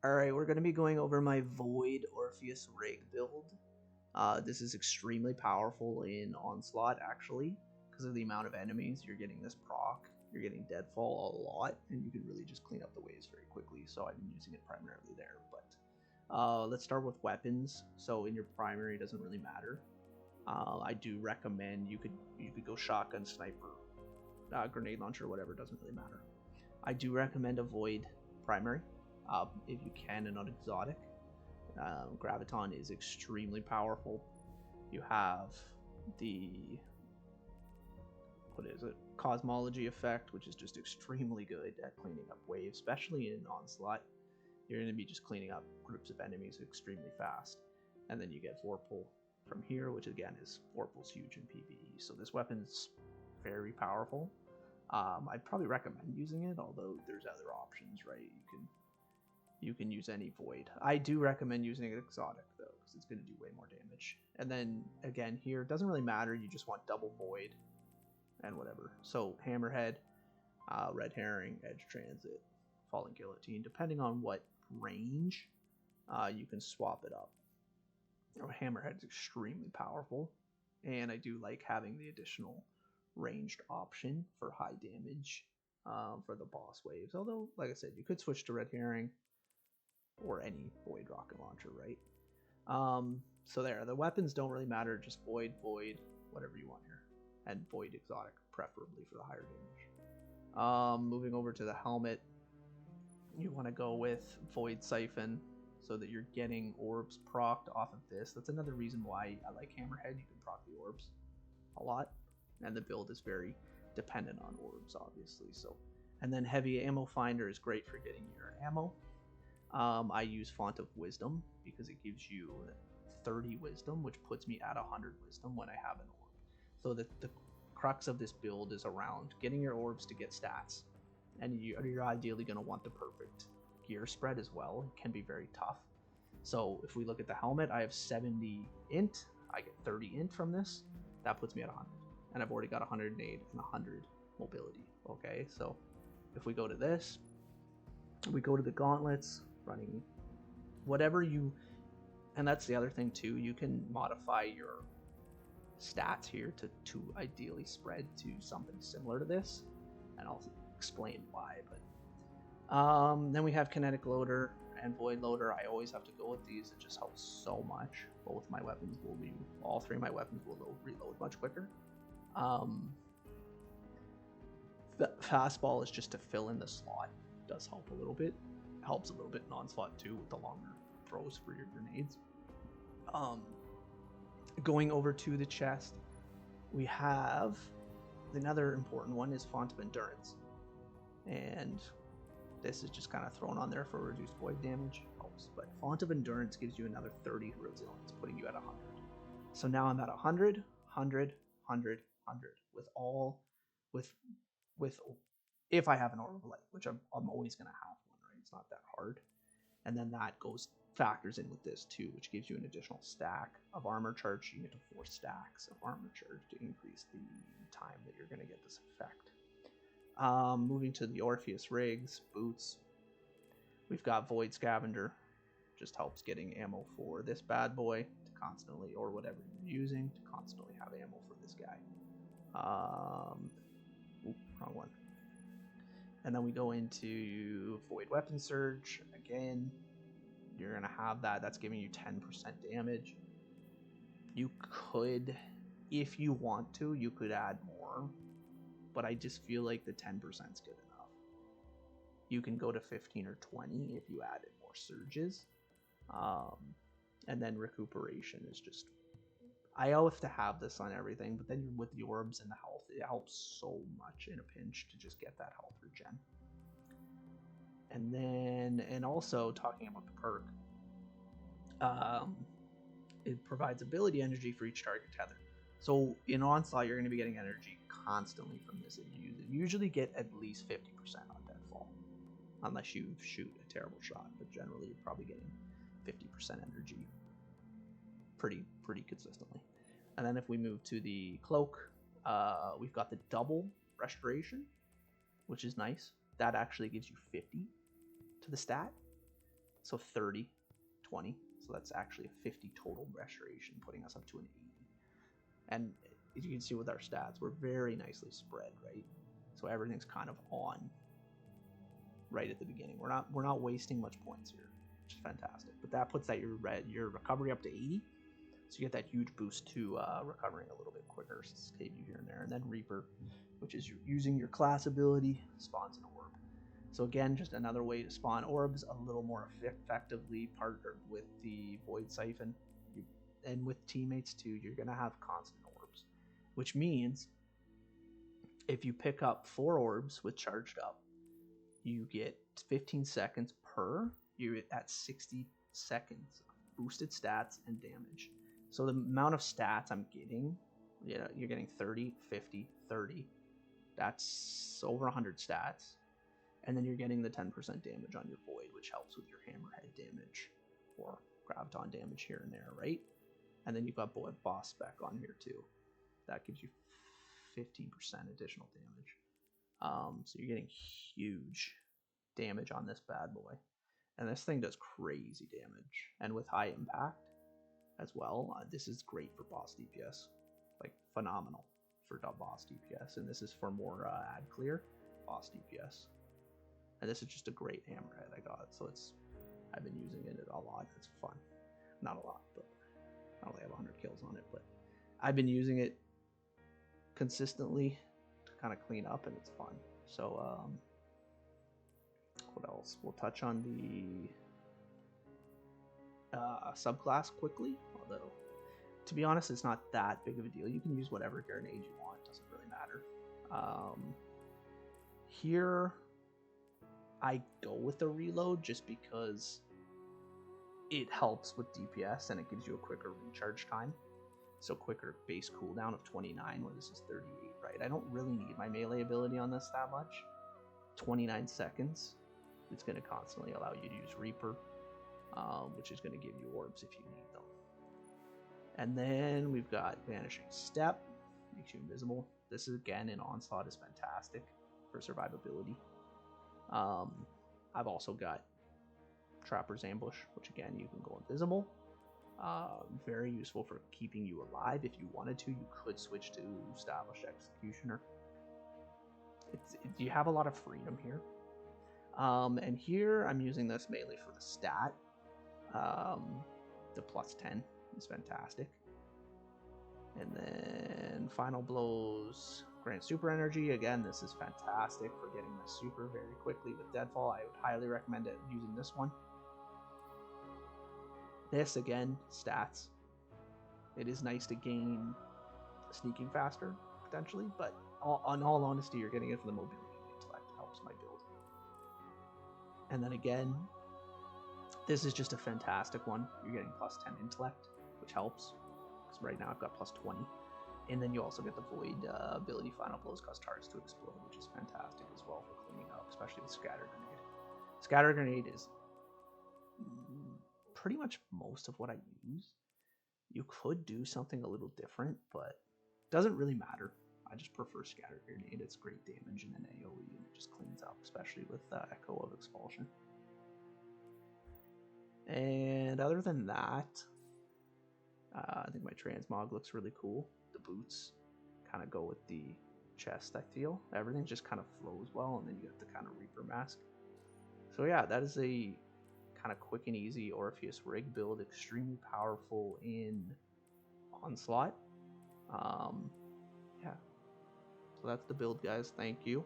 Alright, we're going to be going over my Void Orpheus Rig build. This is extremely powerful in Onslaught, actually, because of the amount of enemies. You're getting this proc, you're getting Deadfall a lot, and you can really just clean up the waves very quickly, so I've been using it primarily there. But let's start with weapons. So in your primary, it doesn't really matter. I do recommend you could go shotgun, sniper, grenade launcher, whatever, doesn't really matter. I do recommend a Void primary. If you can, and not exotic. Graviton is extremely powerful. You have the cosmology effect, which is just extremely good at cleaning up waves, especially in Onslaught. You're going to be just cleaning up groups of enemies extremely fast. And then you get Vorpal from here, which again is Vorpal's huge in PvE. So this weapon's very powerful. I'd probably recommend using it, although there's other options, right? You can use any Void. I do recommend using an exotic though, because it's going to do way more damage. And then again here, it doesn't really matter. You just want double Void and whatever. So Hammerhead, Red Herring, Edge Transit, Falling Guillotine, depending on what range, you can swap it up. Hammerhead's extremely powerful, and I do like having the additional ranged option for high damage for the boss waves. Although, like I said, you could switch to Red Herring or any Void rocket launcher, right? So there, the weapons don't really matter, just Void, whatever you want here. And Void exotic, preferably for the higher damage. Moving over to the helmet, you want to go with Void Siphon, so that you're getting orbs procced off of this. That's another reason why I like Hammerhead. You can proc the orbs a lot, and the build is very dependent on orbs, obviously. So, and then Heavy Ammo Finder is great for getting your ammo. I use Font of Wisdom because it gives you 30 wisdom, which puts me at 100 wisdom when I have an orb. So the crux of this build is around getting your orbs to get stats, and you're ideally going to want the perfect gear spread as well. It can be very tough. So if we look at the helmet, I have 70 int, I get 30 int from this. That puts me at 100, and I've already got 108 and 100 mobility. Okay, so if we go to this, we go to the gauntlets, running whatever you, and that's the other thing too, you can modify your stats here to ideally spread to something similar to this, and I'll explain why. But then we have Kinetic Loader and Void Loader. I always have to go with these. It just helps so much. All three of my weapons will reload much quicker. The fastball is just to fill in the slot. It does help a little bit. Helps a little bit in Onslaught too with the longer throws for your grenades. Going over to the chest, we have another important one is Font of Endurance, and this is just kind of thrown on there for reduced void damage. Helps, but Font of Endurance gives you another 30 resilience, putting you at 100. So now I'm at 100, 100, 100, 100 with if I have an Orb of Light, which I'm always going to have one, right? It's not that hard. And then that factors in with this too, which gives you an additional stack of armor charge. You get to 4 stacks of armor charge to increase the time that you're going to get this effect. Moving to the Orpheus rigs, boots, we've got Void Scavenger. Just helps getting ammo for this bad boy to constantly, or whatever you're using, to constantly have ammo for this guy. Wrong one. And then we go into Void Weapon Surge. Again, you're going to have that. That's giving you 10% damage. You could, if you want to, you could add more. But I just feel like the 10% is good enough. You can go to 15 or 20 if you added more surges. And then Recuperation is just... I have to have this on everything, but then with the orbs and the health, it helps so much in a pinch to just get that health regen. And then, and also talking about the perk, it provides ability energy for each target tether. So in Onslaught, you're going to be getting energy constantly from this. You usually get at least 50% on Deadfall, unless you shoot a terrible shot. But generally, you're probably getting 50% energy pretty consistently. And then if we move to the cloak, we've got the double restoration, which is nice. That actually gives you 50 to the stat. So 30, 20. So that's actually a 50 total restoration, putting us up to an 80. And as you can see with our stats, we're very nicely spread, right? So everything's kind of on right at the beginning. We're not wasting much points here, which is fantastic. But that puts that your recovery up to 80. So you get that huge boost to recovering a little bit quicker, save you here and there. And then Reaper, which is using your class ability, spawns an orb. So again, just another way to spawn orbs a little more effectively, partnered with the Void Siphon. And with teammates too, you're going to have constant orbs. Which means, if you pick up 4 orbs with charged up, you get 15 seconds per. You're at 60 seconds of boosted stats and damage. So the amount of stats I'm getting, you're getting 30, 50, 30. That's over 100 stats. And then you're getting the 10% damage on your Void, which helps with your Hammerhead damage or Graviton damage here and there, right? And then you've got Boss Spec on here too. That gives you 15% additional damage. So you're getting huge damage on this bad boy. And this thing does crazy damage. And with high impact as well, this is great for boss DPS. Like, phenomenal for boss DPS. And this is for more ad clear boss DPS. And this is just a great Hammerhead I got. So I've been using it a lot. It's fun. Not a lot, but I only have 100 kills on it. But I've been using it consistently to kind of clean up, and it's fun. So what else? We'll touch on the subclass quickly, although to be honest, it's not that big of a deal. You can use whatever grenade you want. It doesn't really matter. Here I go with the reload just because it helps with DPS and it gives you a quicker recharge time. So quicker base cooldown of 29, where this is 38, right? I don't really need my melee ability on this that much. 29 seconds. It's going to constantly allow you to use Reaper, which is going to give you orbs if you need them. And then we've got Vanishing Step, makes you invisible. This is, again, in Onslaught is fantastic for survivability. I've also got Trapper's Ambush, which again, you can go invisible. Very useful for keeping you alive. If you wanted to, you could switch to Established Executioner. You have a lot of freedom here. And here I'm using this mainly for the stat. The plus 10 is fantastic. And then Final Blows grant super energy. Again, this is fantastic for getting the super very quickly with Deadfall. I would highly recommend it using this one. This, again, stats. It is nice to gain sneaking faster, potentially, but in all honesty, you're getting it for the mobility and intellect. It helps my build. And then again, this is just a fantastic one. You're getting plus 10 intellect, which helps, because right now I've got plus 20. And then you also get the Void ability. Final Blows cause targets to explode, which is fantastic as well for cleaning up, especially with Scatter Grenade. Scatter Grenade is pretty much most of what I use. You could do something a little different, but it doesn't really matter. I just prefer Scatter Grenade. It's great damage in an AoE, and it just cleans up, especially with Echo of Expulsion. And other than that, I think my Transmog looks really cool. The boots kind of go with the chest, I feel. Everything just kind of flows well, and then you get the kind of Reaper mask. So yeah, that is a kind of quick and easy Orpheus rig build, extremely powerful in Onslaught. Yeah, so that's the build, guys. Thank you.